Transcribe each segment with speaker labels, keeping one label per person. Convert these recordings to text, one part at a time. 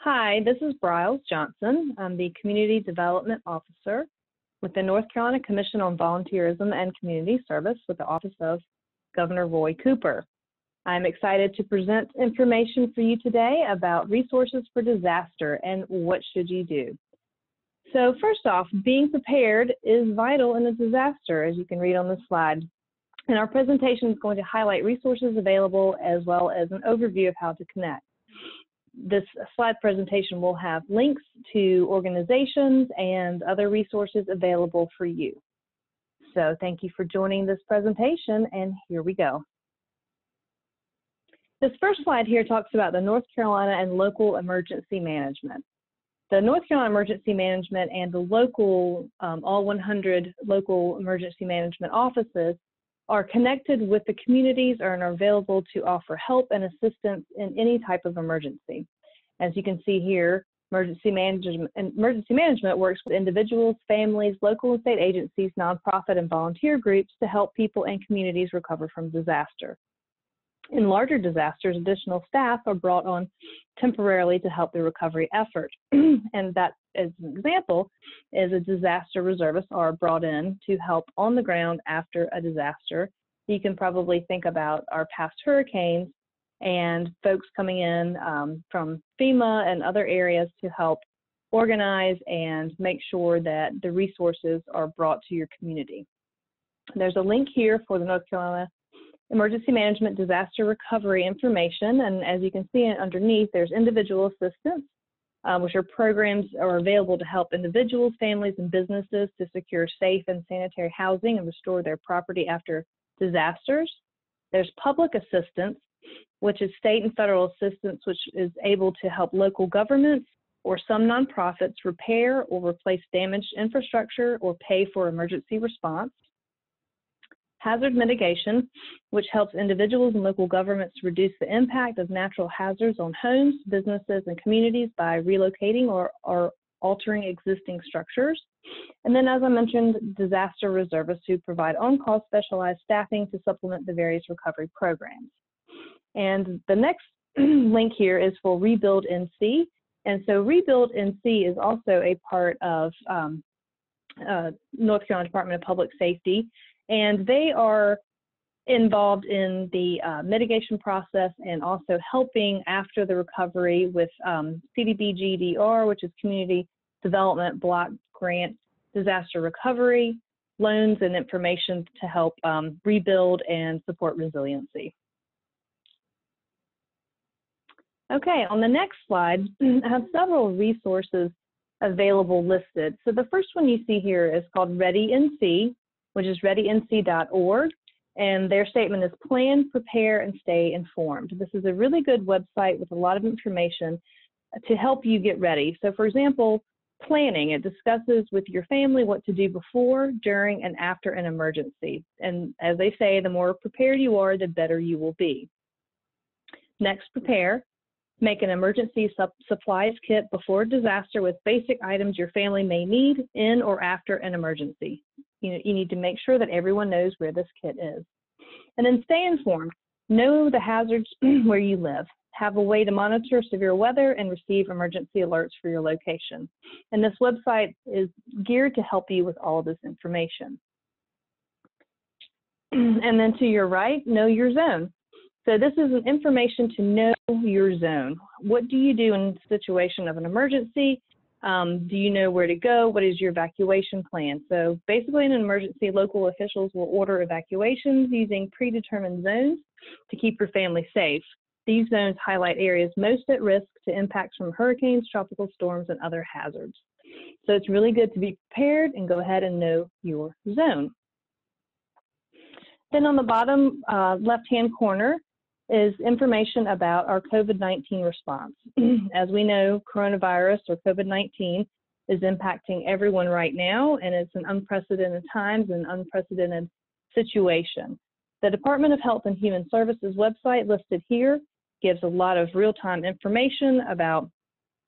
Speaker 1: Hi, this is Briles Johnson. I'm the Community Development Officer with the North Carolina Commission on Volunteerism and Community Service with the Office of Governor Roy Cooper. I'm excited to present information for you today about resources for disaster and what should you do. So first off, being prepared is vital in a disaster, as you can read on this slide. And our presentation is going to highlight resources available as well as an overview of how to connect. This slide presentation will have links to organizations and other resources available for you. So thank you for joining this presentation, and here we go. This first slide here talks about the North Carolina and local emergency management. The North Carolina Emergency Management and the local, all 100 local emergency management offices are connected with the communities and are available to offer help and assistance in any type of emergency. As you can see here, emergency management works with individuals, families, local and state agencies, nonprofit and volunteer groups to help people and communities recover from disaster. In larger disasters, additional staff are brought on temporarily to help the recovery effort. And that, as an example, is a disaster reservists are brought in to help on the ground after a disaster. You can probably think about our past hurricanes and folks coming in from FEMA and other areas to help organize and make sure that the resources are brought to your community. There's a link here for the North Carolina Emergency Management Disaster Recovery information, and as you can see underneath, there's individual assistance, which are programs are available to help individuals, families, and businesses to secure safe and sanitary housing and restore their property after disasters. There's public assistance, which is state and federal assistance, which is able to help local governments or some nonprofits repair or replace damaged infrastructure or pay for emergency response. Hazard mitigation, which helps individuals and local governments reduce the impact of natural hazards on homes, businesses, and communities by relocating or altering existing structures. And then, as I mentioned, disaster reservists who provide on-call specialized staffing to supplement the various recovery programs. And the next link here is for Rebuild NC. And so Rebuild NC is also a part of North Carolina Department of Public Safety. And they are involved in the mitigation process and also helping after the recovery with CDBG-DR, which is Community Development Block Grant Disaster Recovery, loans and information to help rebuild and support resiliency. Okay, on the next slide, I have several resources available listed. So the first one you see here is called Ready NC, which is readync.org, and their statement is plan, prepare, and stay informed. This is a really good website with a lot of information to help you get ready. So for example, planning, it discusses with your family what to do before, during, and after an emergency. And as they say, the more prepared you are, the better you will be. Next, prepare. Make an emergency supplies kit before a disaster with basic items your family may need in or after an emergency. You need to make sure that everyone knows where this kit is. And then stay informed. Know the hazards where you live. Have a way to monitor severe weather and receive emergency alerts for your location. And this website is geared to help you with all of this information. And then to your right, know your zone. So this is information to know your zone. What do you do in the situation of an emergency? Do you know where to go? What is your evacuation plan? So basically in an emergency, local officials will order evacuations using predetermined zones to keep your family safe. These zones highlight areas most at risk to impacts from hurricanes, tropical storms, and other hazards. So it's really good to be prepared and go ahead and know your zone. Then on the bottom left-hand corner is information about our COVID-19 response. As we know, coronavirus or COVID-19 is impacting everyone right now, and it's an unprecedented times and unprecedented situation. The Department of Health and Human Services website listed here gives a lot of real-time information about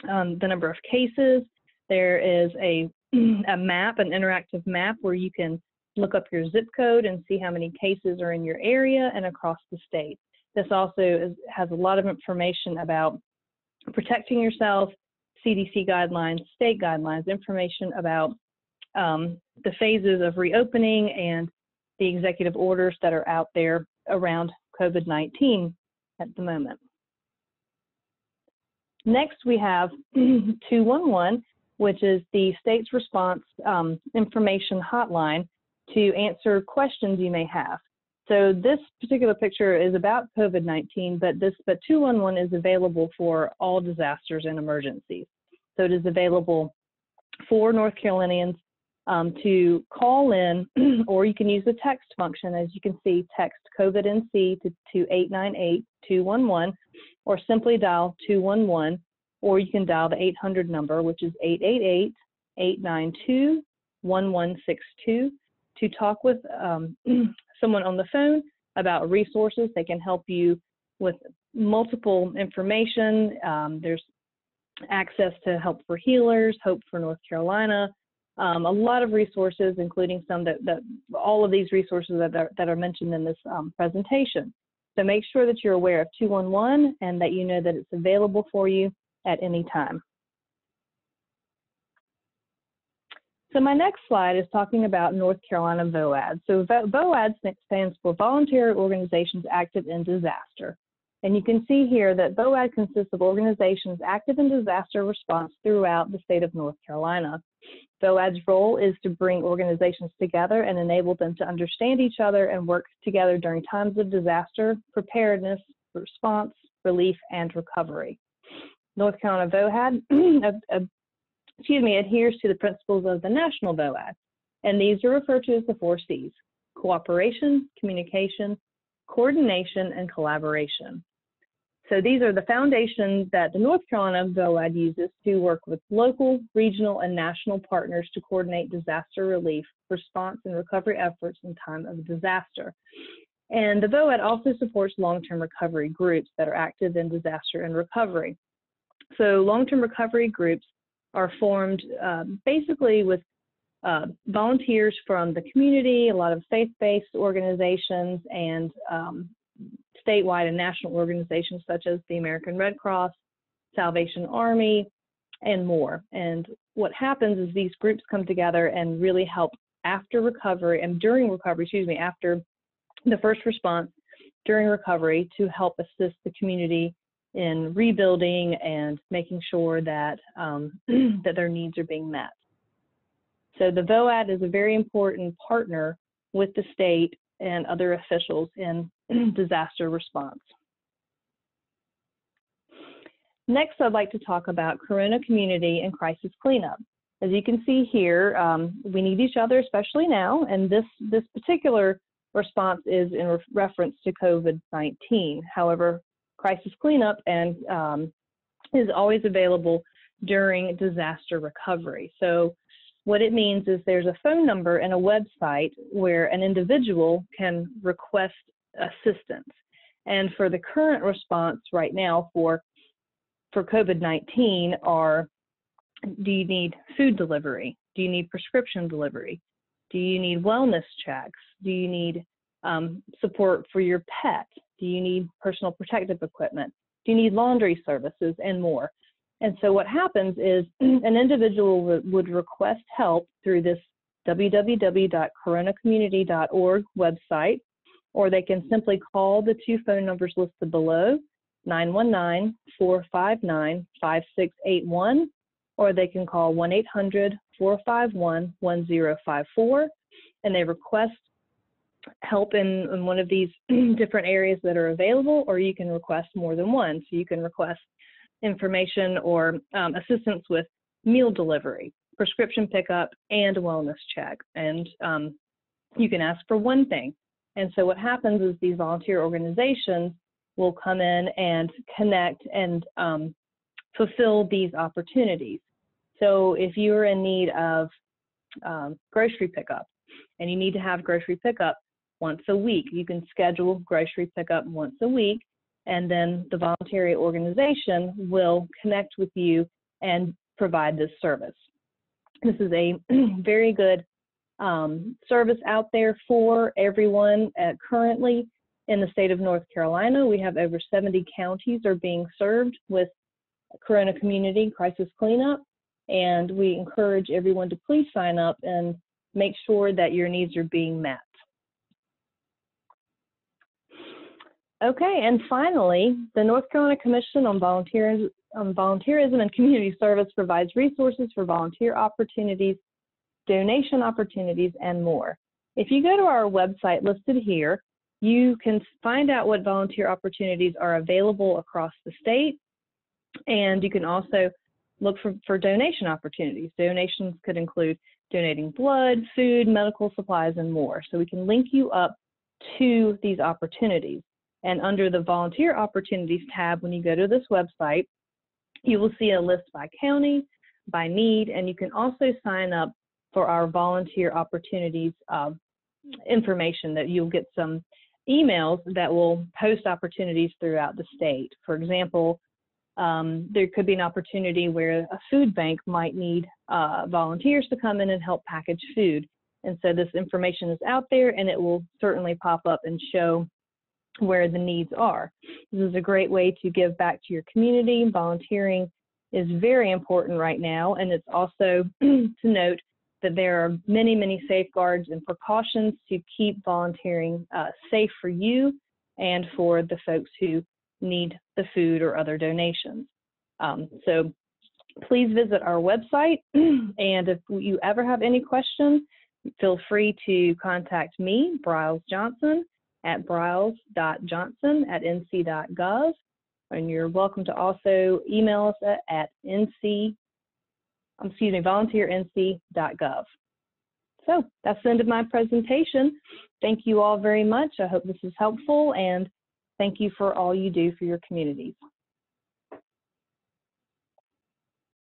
Speaker 1: the number of cases. There is a map, an interactive map where you can look up your zip code and see how many cases are in your area and across the state. This also has a lot of information about protecting yourself, CDC guidelines, state guidelines, information about the phases of reopening and the executive orders that are out there around COVID-19 at the moment. Next, we have 211, which is the state's response information hotline to answer questions you may have. So this particular picture is about COVID-19, but 211 is available for all disasters and emergencies. So it is available for North Carolinians to call in, or you can use the text function. As you can see, text COVID-NC to 898-211, or simply dial 211, or you can dial the 800 number, which is 888-892-1162, to talk with someone on the phone about resources. They can help you with multiple information. There's access to Help for Healers, Hope for North Carolina, a lot of resources, including some that all of these resources that are mentioned in this presentation. So make sure that you're aware of 211 and that you know that it's available for you at any time. So my next slide is talking about North Carolina VOAD. So VOAD stands for Voluntary Organizations Active in Disaster. And you can see here that VOAD consists of organizations active in disaster response throughout the state of North Carolina. VOAD's role is to bring organizations together and enable them to understand each other and work together during times of disaster, preparedness, response, relief, and recovery. North Carolina VOAD adheres to the principles of the national VOAD, and these are referred to as the 4 C's: cooperation, communication, coordination, and collaboration. So these are the foundations that the North Carolina VOAD uses to work with local, regional, and national partners to coordinate disaster relief, response, and recovery efforts in time of disaster. And the VOAD also supports long-term recovery groups that are active in disaster and recovery. So long-term recovery groups are formed basically with volunteers from the community, a lot of faith-based organizations, and statewide and national organizations such as the American Red Cross, Salvation Army, and more. And what happens is these groups come together and really help after recovery and during recovery, after the first response, during recovery, to help assist the community in rebuilding and making sure that, that their needs are being met. So the VOAD is a very important partner with the state and other officials in disaster response. Next, I'd like to talk about Corona Community and Crisis Cleanup. As you can see here, we need each other, especially now, and this particular response is in reference to COVID-19. However, Crisis Cleanup is always available during disaster recovery. So what it means is there's a phone number and a website where an individual can request assistance. And for the current response right now for COVID-19 are, do you need food delivery? Do you need prescription delivery? Do you need wellness checks? Do you need support for your pet? Do you need personal protective equipment? Do you need laundry services, and more? And so what happens is an individual would request help through this www.coronacommunity.org website, or they can simply call the 2 phone numbers listed below, 919-459-5681, or they can call 1-800-451-1054, and they request help in one of these different areas that are available, or you can request more than one. So you can request information or assistance with meal delivery, prescription pickup, and a wellness check. And you can ask for one thing. And so what happens is these volunteer organizations will come in and connect and fulfill these opportunities. So if you're in need of grocery pickup and you need to have grocery pickup once a week, you can schedule grocery pickup once a week, and then the voluntary organization will connect with you and provide this service. This is a very good service out there for everyone. Currently in the state of North Carolina, we have over 70 counties are being served with Corona Community Crisis Cleanup, and we encourage everyone to please sign up and make sure that your needs are being met. Okay, and finally, the North Carolina Commission on Volunteerism and Community Service provides resources for volunteer opportunities, donation opportunities, and more. If you go to our website listed here, you can find out what volunteer opportunities are available across the state, and you can also look for donation opportunities. Donations could include donating blood, food, medical supplies, and more. So we can link you up to these opportunities. And under the Volunteer Opportunities tab, when you go to this website, you will see a list by county, by need, and you can also sign up for our Volunteer Opportunities information. That you'll get some emails that will post opportunities throughout the state. For example, there could be an opportunity where a food bank might need volunteers to come in and help package food. And so this information is out there, and it will certainly pop up and show where the needs are. This is a great way to give back to your community. Volunteering is very important right now, and it's also to note that there are many, many safeguards and precautions to keep volunteering safe for you and for the folks who need the food or other donations. So please visit our website, and if you ever have any questions, feel free to contact me, Briles Johnson, at briles.johnson@nc.gov, and you're welcome to also email us at volunteernc.gov. So that's the end of my presentation. Thank you all very much. I hope this is helpful, and thank you for all you do for your communities.